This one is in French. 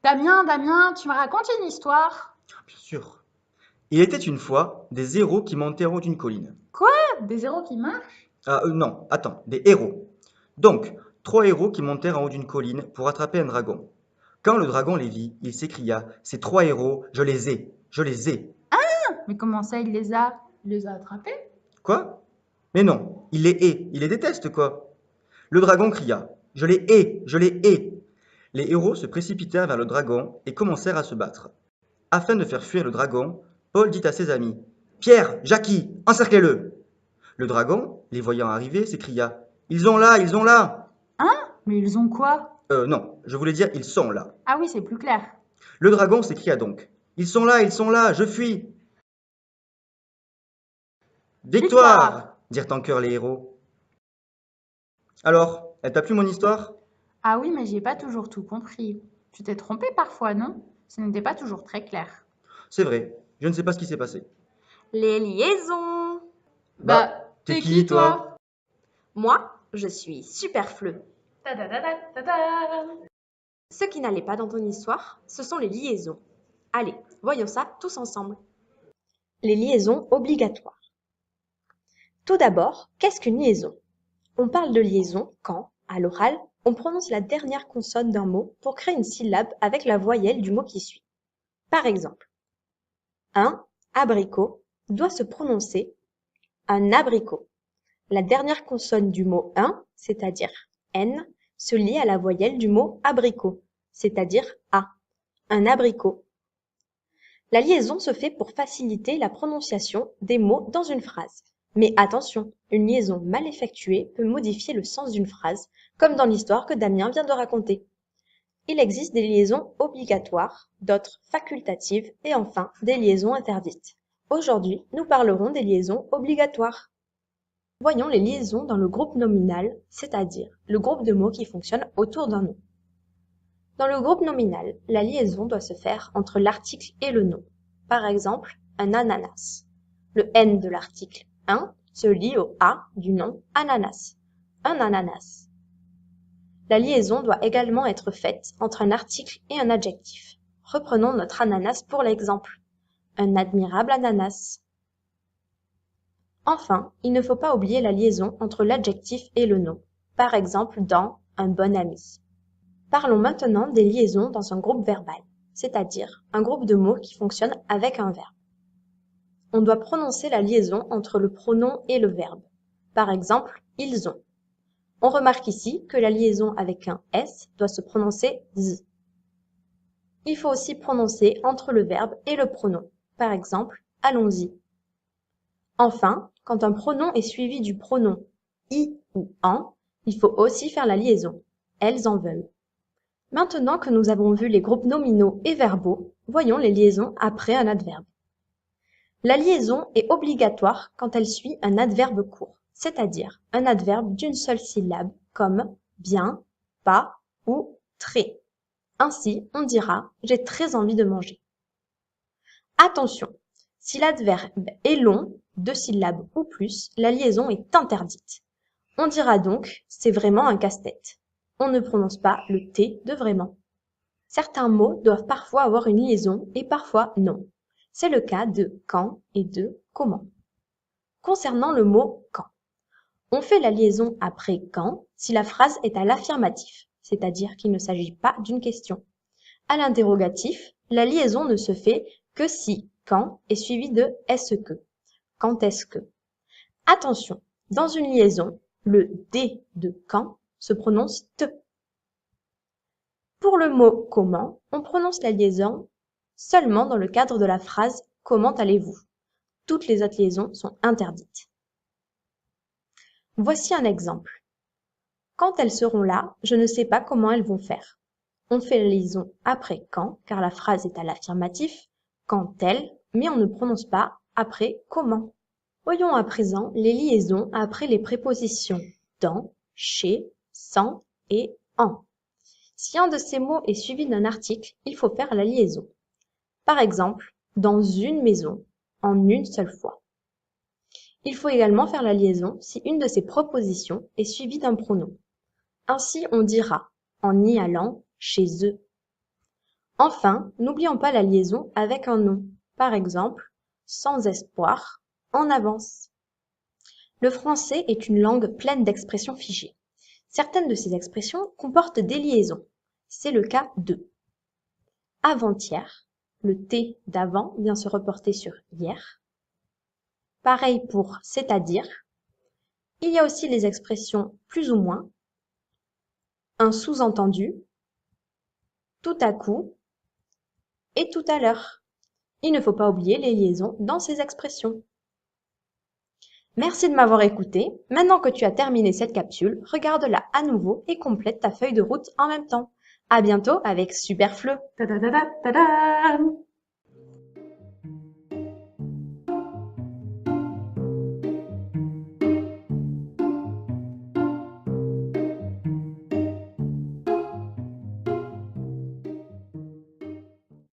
Damien, tu me racontes une histoire? Bien sûr. Il était une fois des héros qui montaient en haut d'une colline. Quoi? Des zéros qui marchent? Ah, non, attends, des héros. Donc, trois héros qui montèrent en haut d'une colline pour attraper un dragon. Quand le dragon les vit, il s'écria: Ces trois héros, je les ai, je les ai. Mais comment ça, il les a attrapés? Quoi? Mais non, il les hait, il les déteste, quoi. Le dragon cria: Je les hais, je les hais. Les héros se précipitèrent vers le dragon et commencèrent à se battre. Afin de faire fuir le dragon, Paul dit à ses amis: Pierre, Jackie, encerclez-le. Le dragon, les voyant arriver, s'écria: Ils ont là, ils ont là. Hein? Mais ils ont quoi? Non, je voulais dire ils sont là. Ah oui, c'est plus clair. Le dragon s'écria donc: ils sont là, je fuis. Victoire! Victoire! Dirent en chœur les héros. Alors, elle t'a plu mon histoire? Ah oui, mais j'ai pas toujours tout compris. Tu t'es trompé parfois, non? Ce n'était pas toujours très clair. C'est vrai, je ne sais pas ce qui s'est passé. Les liaisons. Bah, t'es T'es qui qui, toi? toi? Moi, je suis Superfleu. Ta-da-da-da-da-da. Ce qui n'allait pas dans ton histoire, ce sont les liaisons. Allez, voyons ça tous ensemble. Les liaisons obligatoires. Tout d'abord, qu'est-ce qu'une liaison? On parle de liaison quand, à l'oral, on prononce la dernière consonne d'un mot pour créer une syllabe avec la voyelle du mot qui suit. Par exemple, un abricot doit se prononcer un abricot. La dernière consonne du mot un, c'est-à-dire N, se lie à la voyelle du mot abricot, c'est-à-dire A, un abricot. La liaison se fait pour faciliter la prononciation des mots dans une phrase. Mais attention, une liaison mal effectuée peut modifier le sens d'une phrase, comme dans l'histoire que Damien vient de raconter. Il existe des liaisons obligatoires, d'autres facultatives et enfin des liaisons interdites. Aujourd'hui, nous parlerons des liaisons obligatoires. Voyons les liaisons dans le groupe nominal, c'est-à-dire le groupe de mots qui fonctionne autour d'un nom. Dans le groupe nominal, la liaison doit se faire entre l'article et le nom. Par exemple, un ananas. Le N de l'article un se lie au A du nom ananas. Un ananas. La liaison doit également être faite entre un article et un adjectif. Reprenons notre ananas pour l'exemple. Un admirable ananas. Enfin, il ne faut pas oublier la liaison entre l'adjectif et le nom. Par exemple dans un bon ami. Parlons maintenant des liaisons dans un groupe verbal, c'est-à-dire un groupe de mots qui fonctionne avec un verbe. On doit prononcer la liaison entre le pronom et le verbe. Par exemple, ils ont. On remarque ici que la liaison avec un S doit se prononcer Z. Il faut aussi prononcer entre le verbe et le pronom. Par exemple, allons-y. Enfin, quand un pronom est suivi du pronom i ou en, il faut aussi faire la liaison. Elles en veulent. Maintenant que nous avons vu les groupes nominaux et verbaux, voyons les liaisons après un adverbe. La liaison est obligatoire quand elle suit un adverbe court, c'est-à-dire un adverbe d'une seule syllabe comme bien, pas ou très. Ainsi, on dira j'ai très envie de manger. Attention, si l'adverbe est long, deux syllabes ou plus, la liaison est interdite. On dira donc c'est vraiment un casse-tête. On ne prononce pas le T de vraiment. Certains mots doivent parfois avoir une liaison et parfois non. C'est le cas de quand et de comment. Concernant le mot quand, on fait la liaison après quand si la phrase est à l'affirmatif, c'est-à-dire qu'il ne s'agit pas d'une question. À l'interrogatif, la liaison ne se fait que si quand est suivi de est-ce que. Quand est-ce que. Attention, dans une liaison, le D de quand se prononce te. Pour le mot comment, on prononce la liaison seulement dans le cadre de la phrase comment allez-vous. Toutes les autres liaisons sont interdites. Voici un exemple. Quand elles seront là, je ne sais pas comment elles vont faire. On fait la liaison après quand, car la phrase est à l'affirmatif, quand elles, mais on ne prononce pas après comment. Voyons à présent les liaisons après les prépositions dans, chez, sans et en. Si un de ces mots est suivi d'un article, il faut faire la liaison. Par exemple, dans une maison, en une seule fois. Il faut également faire la liaison si une de ces propositions est suivie d'un pronom. Ainsi, on dira en y allant chez eux. Enfin, n'oublions pas la liaison avec un nom. Par exemple, sans espoir, en avance. Le français est une langue pleine d'expressions figées. Certaines de ces expressions comportent des liaisons. C'est le cas de avant-hier. Le T d'avant vient se reporter sur hier. Pareil pour c'est-à-dire. Il y a aussi les expressions plus ou moins, un sous-entendu, tout à coup et tout à l'heure. Il ne faut pas oublier les liaisons dans ces expressions. Merci de m'avoir écouté. Maintenant que tu as terminé cette capsule, regarde-la à nouveau et complète ta feuille de route en même temps. À bientôt avec Superfleu. Ta-da-da-da-da-da.